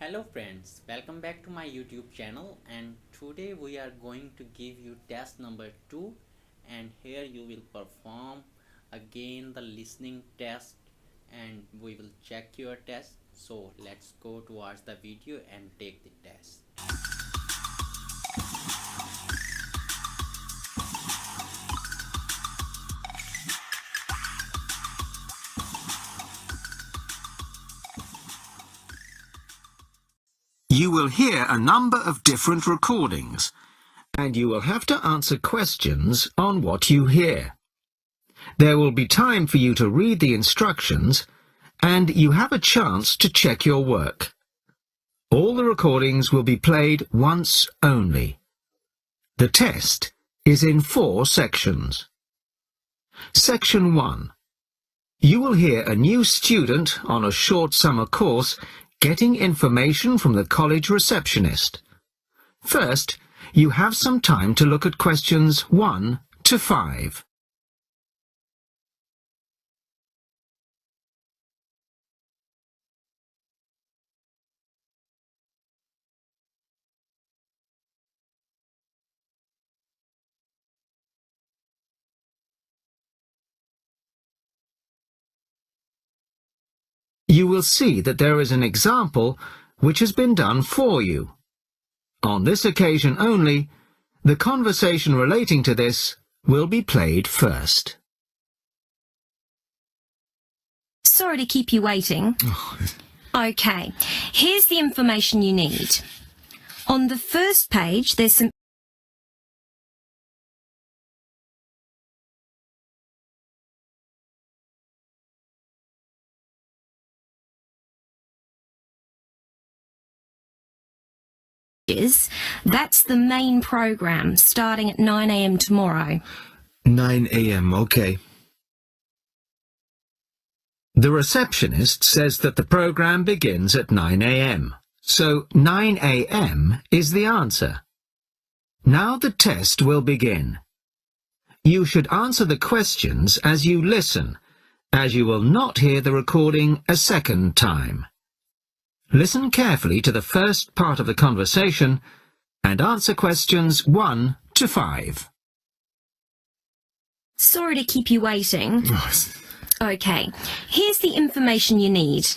Hello friends, welcome back to my YouTube channel, and today we are going to give you test number 2, and here you will perform again the listening test and we will check your test. So let's go towards the video and take the test. You will hear a number of different recordings, and you will have to answer questions on what you hear. There will be time for you to read the instructions, and you have a chance to check your work. All the recordings will be played once only. The test is in 4 sections. Section 1. You will hear a new student on a short summer course getting information from the college receptionist. First, you have some time to look at questions 1 to 5. You will see that there is an example which has been done for you. On this occasion only, the conversation relating to this will be played first. Sorry to keep you waiting. Okay, here's the information you need. On the first page, there's some That's the main program starting at 9 a.m. tomorrow. 9 a.m., okay. The receptionist says that the program begins at 9 a.m., so 9 a.m. is the answer. Now the test will begin. You should answer the questions as you listen, as you will not hear the recording a second time. Listen carefully to the first part of the conversation and answer questions 1 to 5. Sorry to keep you waiting. Okay, here's the information you need.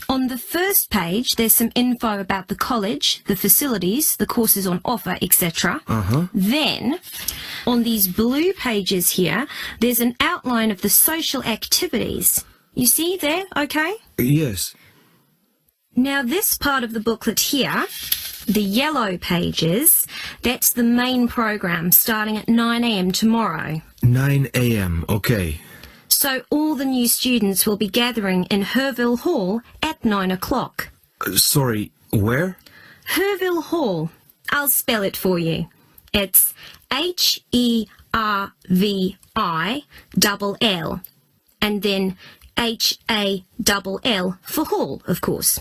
On the first page, there's some info about the college, the facilities, the courses on offer, etc. Then, on these blue pages here, there's an outline of the social activities. You see there, okay? Yes. Now this part of the booklet here, the yellow pages, that's the main program starting at 9 a.m. tomorrow. 9 a.m., okay. So all the new students will be gathering in Herville Hall at 9 o'clock. Sorry, where? Herville Hall. I'll spell it for you. It's Hervill, and then Hall for hall, of course.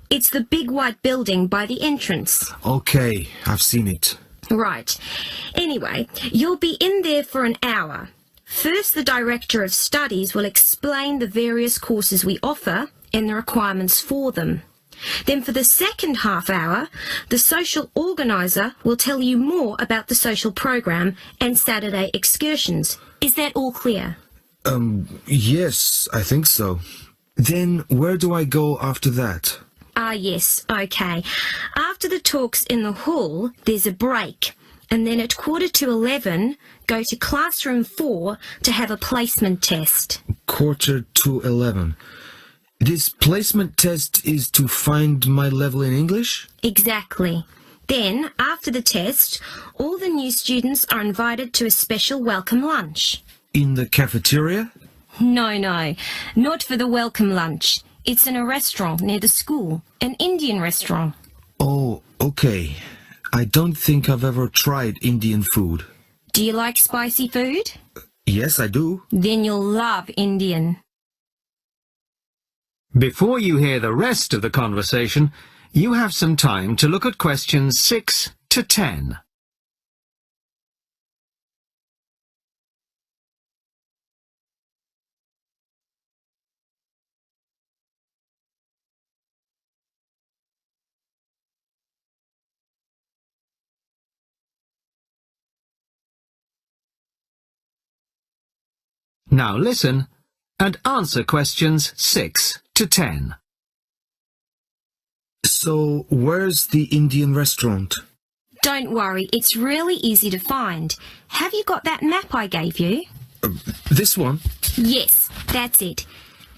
It's the big white building by the entrance. Okay, I've seen it. Right. Anyway, you'll be in there for an hour. First, the Director of Studies will explain the various courses we offer and the requirements for them. Then for the second half hour, the social organiser will tell you more about the social program and Saturday excursions. Is that all clear? Yes, I think so. Then where do I go after that? Yes, okay. After the talks in the hall, there's a break. And then at 11:15, go to classroom 4 to have a placement test. 11:45. This placement test is to find my level in English? Exactly. Then, after the test, all the new students are invited to a special welcome lunch. In the cafeteria? No, not for the welcome lunch. It's in a restaurant near the school, an Indian restaurant. Oh, okay. I don't think I've ever tried Indian food. Do you like spicy food? Yes, I do. Then you'll love Indian. Before you hear the rest of the conversation, you have some time to look at questions 6 to 10. Now listen and answer questions 6 to 10. So, where's the Indian restaurant? Don't worry, it's really easy to find. Have you got that map I gave you? This one? Yes, that's it.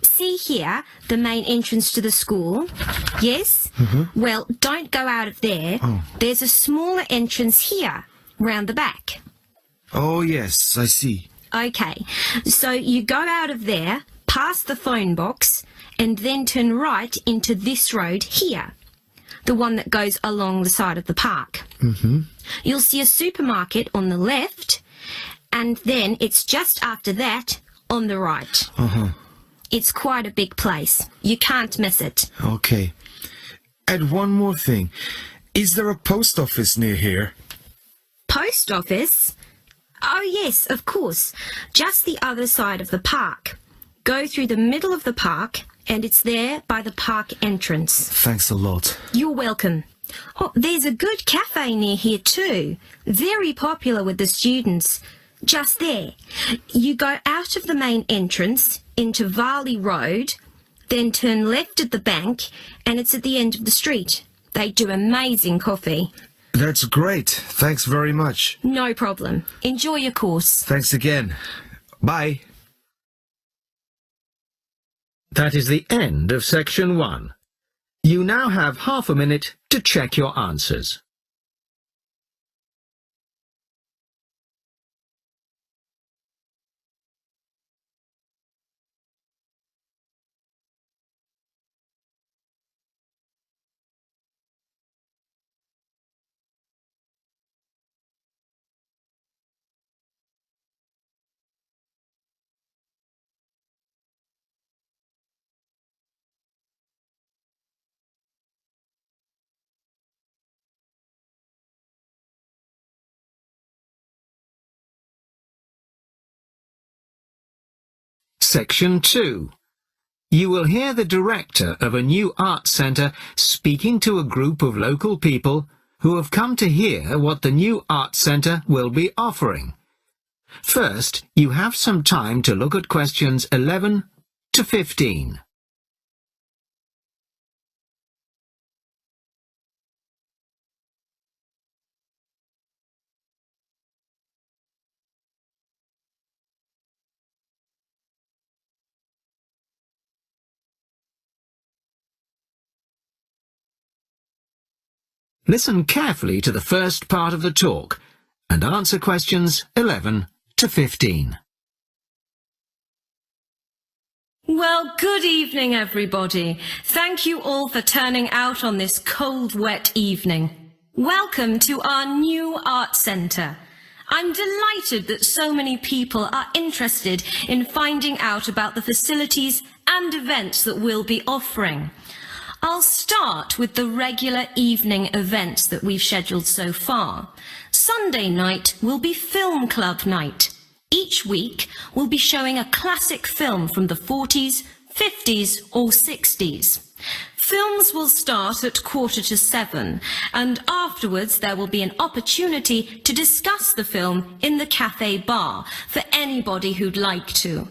See here, the main entrance to the school? Yes? Well, don't go out of there. There's a smaller entrance here, round the back. Oh, yes, I see. Okay, so you go out of there, past the phone box, and then turn right into this road here, the one that goes along the side of the park. You'll see a supermarket on the left, and then it's just after that on the right. It's quite a big place. You can't miss it. Okay. And one more thing. Is there a post office near here? Post office? Oh yes, of course. Just the other side of the park. Go through the middle of the park, and it's there by the park entrance. Thanks a lot. You're welcome. Oh, there's a good cafe near here too. Very popular with the students. Just there. You go out of the main entrance into Varley Road, then turn left at the bank, and it's at the end of the street. They do amazing coffee. That's great. Thanks very much. No problem. Enjoy your course. Thanks again. Bye. That is the end of section 1. You now have half a minute to check your answers. Section 2. You will hear the director of a new art centre speaking to a group of local people who have come to hear what the new art centre will be offering. First, you have some time to look at questions 11 to 15. Listen carefully to the first part of the talk and answer questions 11 to 15. Well, good evening, everybody. Thank you all for turning out on this cold, wet evening. Welcome to our new art centre. I'm delighted that so many people are interested in finding out about the facilities and events that we'll be offering. I'll start with the regular evening events that we've scheduled so far. Sunday night will be film club night. Each week we'll be showing a classic film from the 40s, 50s or 60s. Films will start at 6:45, and afterwards there will be an opportunity to discuss the film in the cafe bar for anybody who'd like to.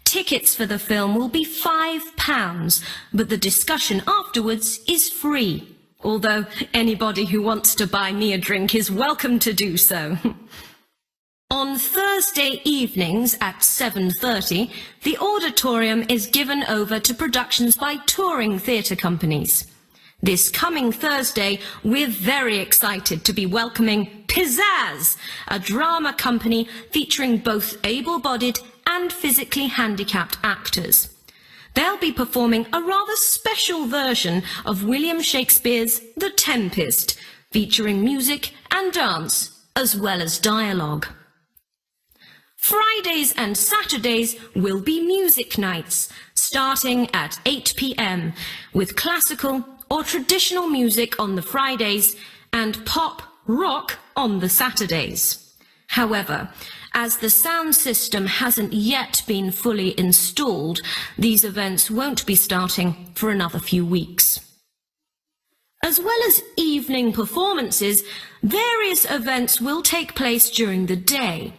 Tickets for the film will be £5, but the discussion afterwards is free, although anybody who wants to buy me a drink is welcome to do so. On Thursday evenings at 7:30, the auditorium is given over to productions by touring theatre companies. This coming Thursday, we're very excited to be welcoming Pizzazz, a drama company featuring both able-bodied and physically handicapped actors. They'll be performing a rather special version of William Shakespeare's The Tempest, featuring music and dance, as well as dialogue. Fridays and Saturdays will be music nights, starting at 8 p.m, with classical or traditional music on the Fridays and pop rock on the Saturdays. However, as the sound system hasn't yet been fully installed, these events won't be starting for another few weeks. As well as evening performances, various events will take place during the day.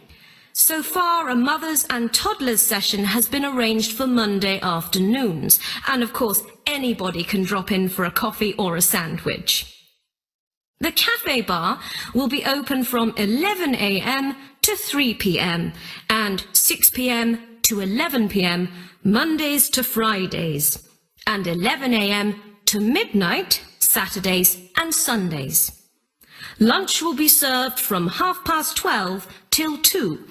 So far, a mothers and toddlers session has been arranged for Monday afternoons, and of course anybody can drop in for a coffee or a sandwich. The cafe bar will be open from 11 a.m. to 3 p.m. and 6 p.m. to 11 p.m. Mondays to Fridays, and 11 a.m. to midnight Saturdays and Sundays. Lunch will be served from 12:30 till 2,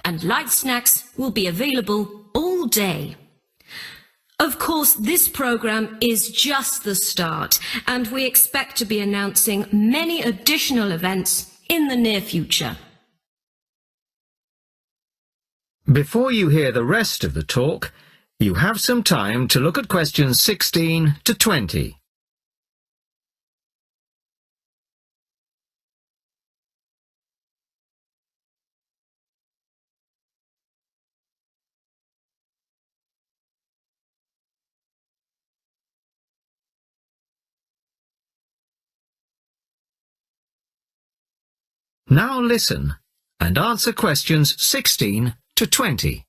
and light snacks will be available all day. Of course, this programme is just the start, and we expect to be announcing many additional events in the near future. Before you hear the rest of the talk, you have some time to look at questions 16 to 20. Now listen and answer questions 16 to 20.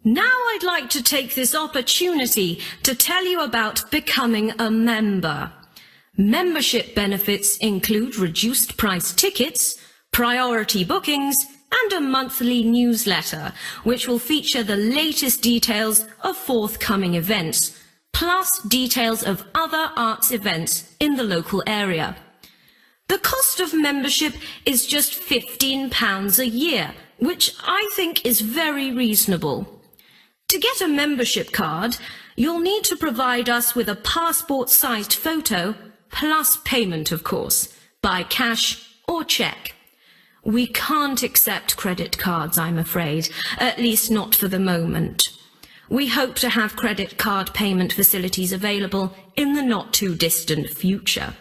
Now I'd like to take this opportunity to tell you about becoming a member. Membership benefits include reduced price tickets, priority bookings, and a monthly newsletter, which will feature the latest details of forthcoming events, plus details of other arts events in the local area. The cost of membership is just £15 a year, which I think is very reasonable. To get a membership card, you'll need to provide us with a passport-sized photo, plus payment, of course, by cash or cheque. We can't accept credit cards, I'm afraid, at least not for the moment. We hope to have credit card payment facilities available in the not-too-distant future.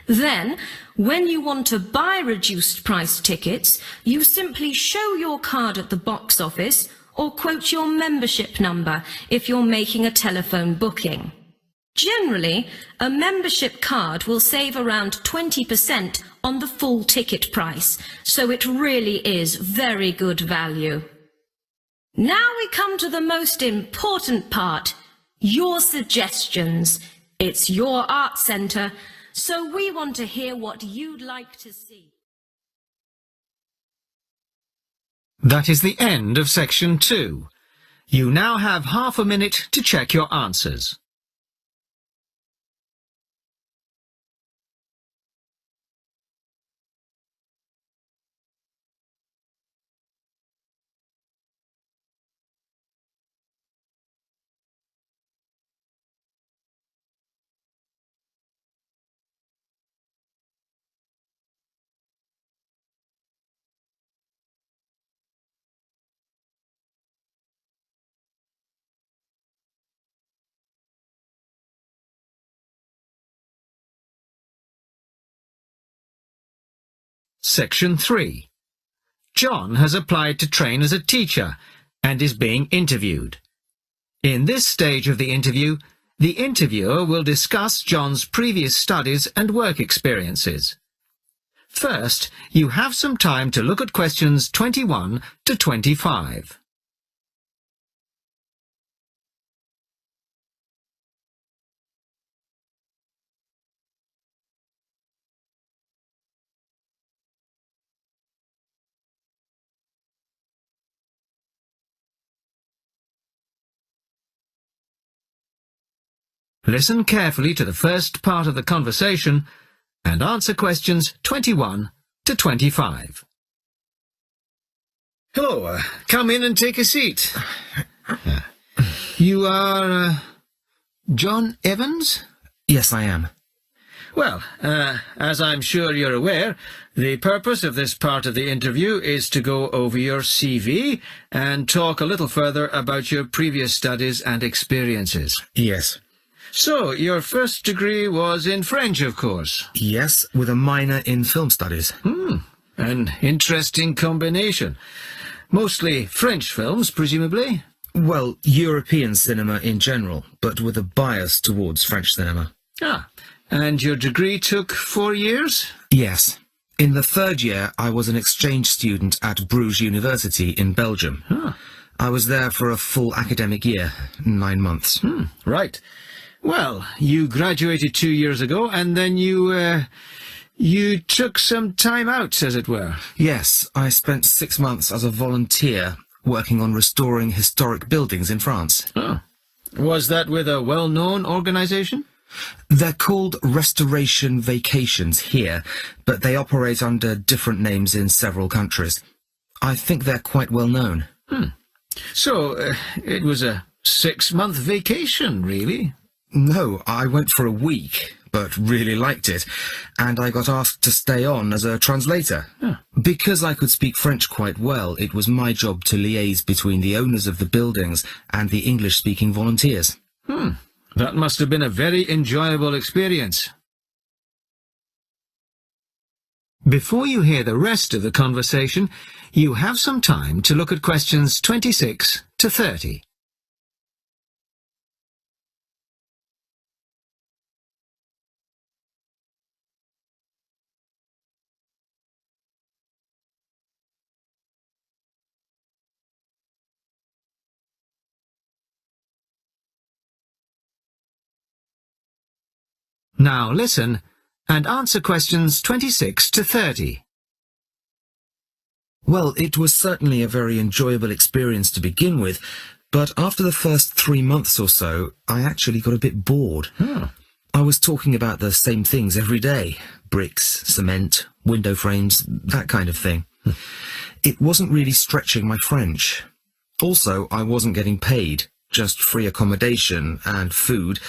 Then, when you want to buy reduced price tickets, you simply show your card at the box office or quote your membership number if you're making a telephone booking. Generally, a membership card will save around 20% on the full ticket price, so it really is very good value. Now we come to the most important part, your suggestions. It's your art centre, so we want to hear what you'd like to see. That is the end of section 2. You now have half a minute to check your answers. Section 3. John has applied to train as a teacher and is being interviewed. In this stage of the interview, the interviewer will discuss John's previous studies and work experiences. First, you have some time to look at questions 21 to 25. Listen carefully to the first part of the conversation and answer questions 21 to 25. Hello, come in and take a seat. You are John Evans? Yes, I am. Well, as I'm sure you're aware, the purpose of this part of the interview is to go over your CV and talk a little further about your previous studies and experiences. Yes. So, your first degree was in French, of course. Yes, with a minor in film studies. An interesting combination. Mostly French films, presumably? Well, European cinema in general, but with a bias towards French cinema. Ah, and your degree took 4 years? Yes. In the third year, I was an exchange student at Bruges University in Belgium. I was there for a full academic year, 9 months. Right. Well, you graduated 2 years ago, and then you took some time out, as it were. Yes, I spent 6 months as a volunteer working on restoring historic buildings in France. Oh. Was that with a well-known organisation? They're called restoration vacations here, but they operate under different names in several countries. I think they're quite well known. So, it was a 6-month vacation, really? No, I went for a week, but really liked it, and I got asked to stay on as a translator. Because I could speak French quite well, it was my job to liaise between the owners of the buildings and the English-speaking volunteers. That must have been a very enjoyable experience. Before you hear the rest of the conversation, you have some time to look at questions 26 to 30. Now listen and answer questions 26 to 30. Well, it was certainly a very enjoyable experience to begin with, but after the first 3 months or so, I actually got a bit bored. I was talking about the same things every day. Bricks, cement, window frames, that kind of thing. It wasn't really stretching my French. Also, I wasn't getting paid, just free accommodation and food,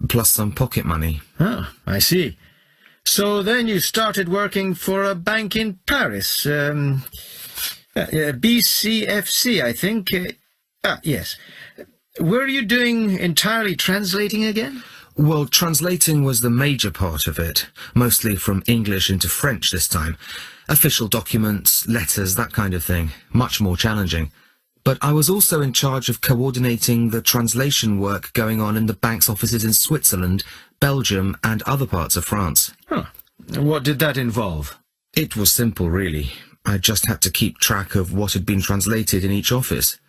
plus some pocket money. Oh, I see. So then you started working for a bank in Paris, BCFC, I think. Yes. Were you doing entirely translating again? Well, translating was the major part of it, mostly from English into French this time. Official documents, letters, that kind of thing. Much more challenging. But I was also in charge of coordinating the translation work going on in the bank's offices in Switzerland, Belgium, and other parts of France. What did that involve? It was simple, really. I just had to keep track of what had been translated in each office,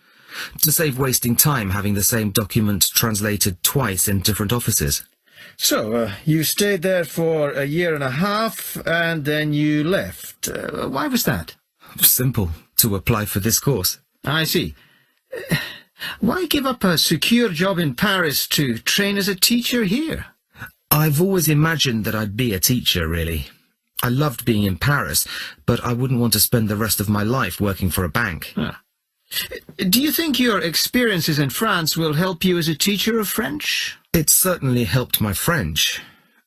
to save wasting time having the same document translated twice in different offices. So, you stayed there for a year and a half, and then you left. Why was that? Simple, to apply for this course. I see. Why give up a secure job in Paris to train as a teacher here? I've always imagined that I'd be a teacher, really. I loved being in Paris, but I wouldn't want to spend the rest of my life working for a bank. Do you think your experiences in France will help you as a teacher of French? It certainly helped my French,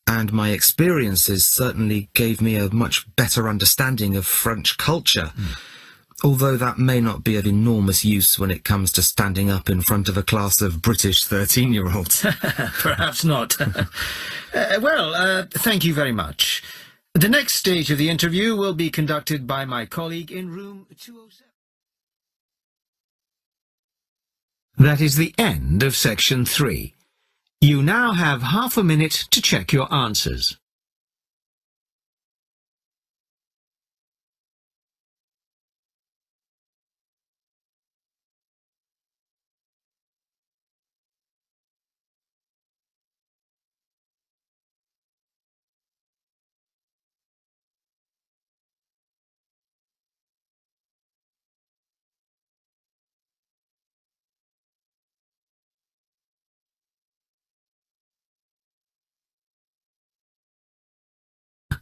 and my experiences certainly gave me a much better understanding of French culture. Although that may not be of enormous use when it comes to standing up in front of a class of British 13-year-olds. Perhaps not. Thank you very much. The next stage of the interview will be conducted by my colleague in room 207. That is the end of section 3. You now have half a minute to check your answers.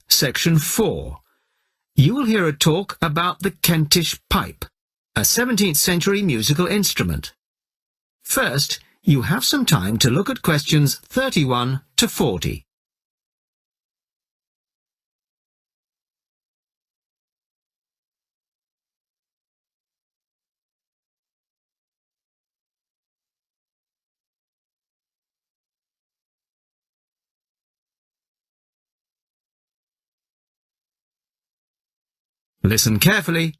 Section 4. You will hear a talk about the Kentish pipe, a 17th century musical instrument. First, you have some time to look at questions 31 to 40. Listen carefully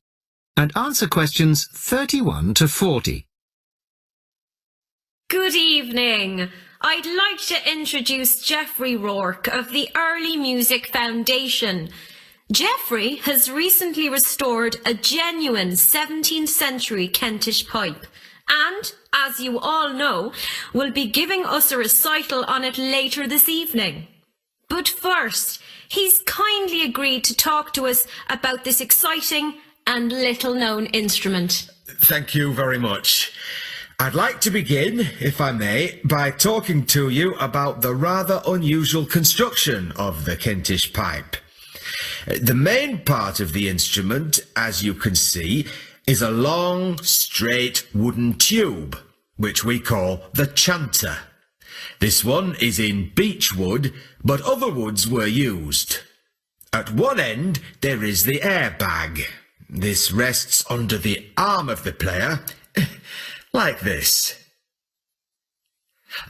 and answer questions 31 to 40. Good evening. I'd like to introduce Geoffrey Rourke of the Early Music Foundation. Geoffrey has recently restored a genuine 17th century Kentish pipe and, as you all know, will be giving us a recital on it later this evening. But first, he's kindly agreed to talk to us about this exciting and little-known instrument. Thank you very much. I'd like to begin, if I may, by talking to you about the rather unusual construction of the Kentish pipe. The main part of the instrument, as you can see, is a long, straight wooden tube, which we call the chanter. This one is in beech wood, but other woods were used. At one end, there is the air bag. This rests under the arm of the player, like this.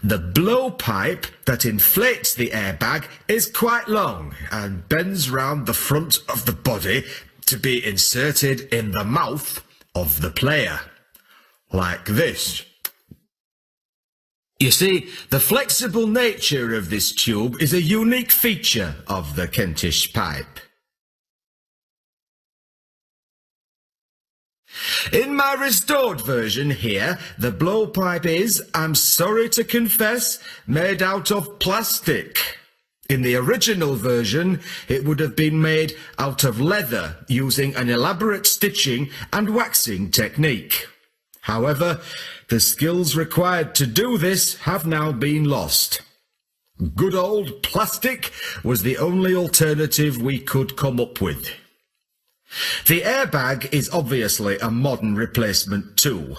The blowpipe that inflates the airbag is quite long and bends round the front of the body to be inserted in the mouth of the player, like this. You see, the flexible nature of this tube is a unique feature of the Kentish pipe. In my restored version here, the blowpipe is, I'm sorry to confess, made out of plastic. In the original version, it would have been made out of leather using an elaborate stitching and waxing technique. However, the skills required to do this have now been lost. Good old plastic was the only alternative we could come up with. The airbag is obviously a modern replacement too.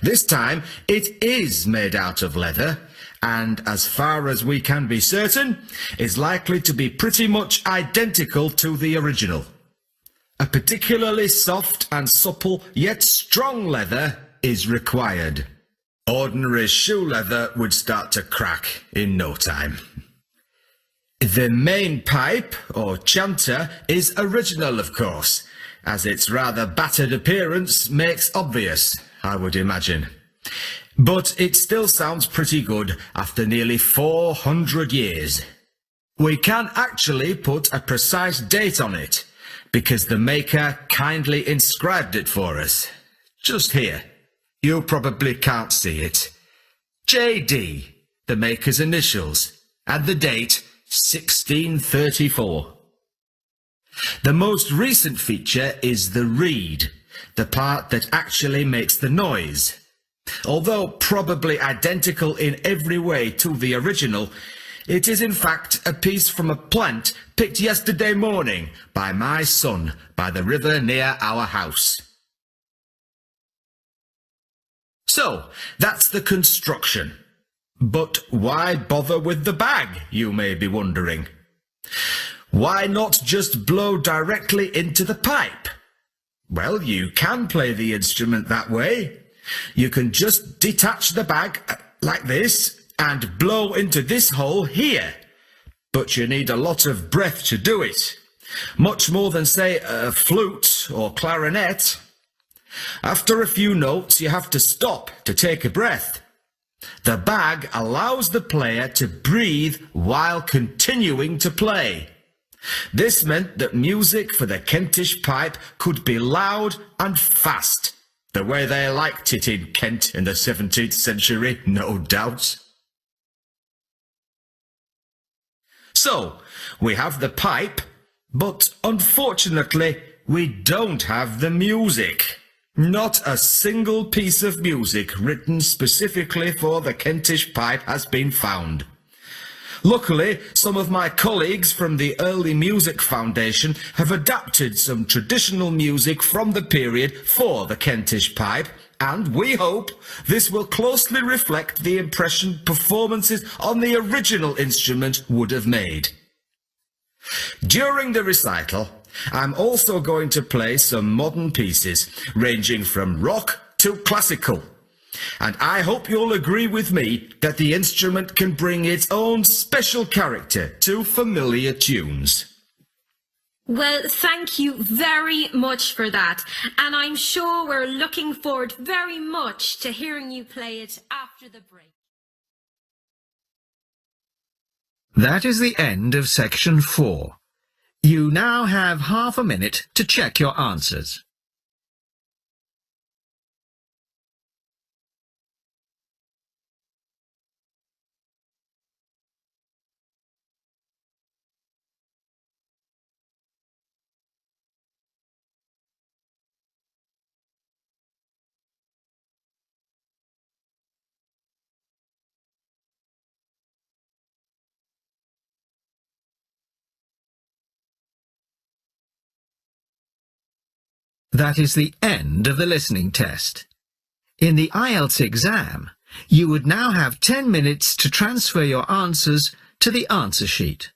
This time it is made out of leather and, as far as we can be certain, is likely to be pretty much identical to the original. A particularly soft and supple yet strong leather is required. Ordinary shoe leather would start to crack in no time. The main pipe, or chanter, is original, of course, as its rather battered appearance makes obvious, I would imagine. But it still sounds pretty good after nearly 400 years. We can actually put a precise date on it, because the maker kindly inscribed it for us. Just here. You probably can't see it. JD, the maker's initials, and the date 1634. The most recent feature is the reed, the part that actually makes the noise. Although probably identical in every way to the original, it is in fact a piece from a plant picked yesterday morning by my son by the river near our house. So, that's the construction. But why bother with the bag, you may be wondering? Why not just blow directly into the pipe? Well, you can play the instrument that way. You can just detach the bag like this and blow into this hole here. But you need a lot of breath to do it. Much more than, say, a flute or clarinet. After a few notes, you have to stop to take a breath. The bag allows the player to breathe while continuing to play. This meant that music for the Kentish pipe could be loud and fast, the way they liked it in Kent in the 17th century, no doubt. So, we have the pipe, but unfortunately, we don't have the music. Not a single piece of music written specifically for the Kentish pipe has been found. Luckily, some of my colleagues from the Early Music Foundation have adapted some traditional music from the period for the Kentish pipe, and we hope this will closely reflect the impression performances on the original instrument would have made. During the recital, I'm also going to play some modern pieces, ranging from rock to classical. And I hope you'll agree with me that the instrument can bring its own special character to familiar tunes. Well, thank you very much for that, and I'm sure we're looking forward very much to hearing you play it after the break. That is the end of section 4. You now have half a minute to check your answers. That is the end of the listening test. In the IELTS exam, you would now have 10 minutes to transfer your answers to the answer sheet.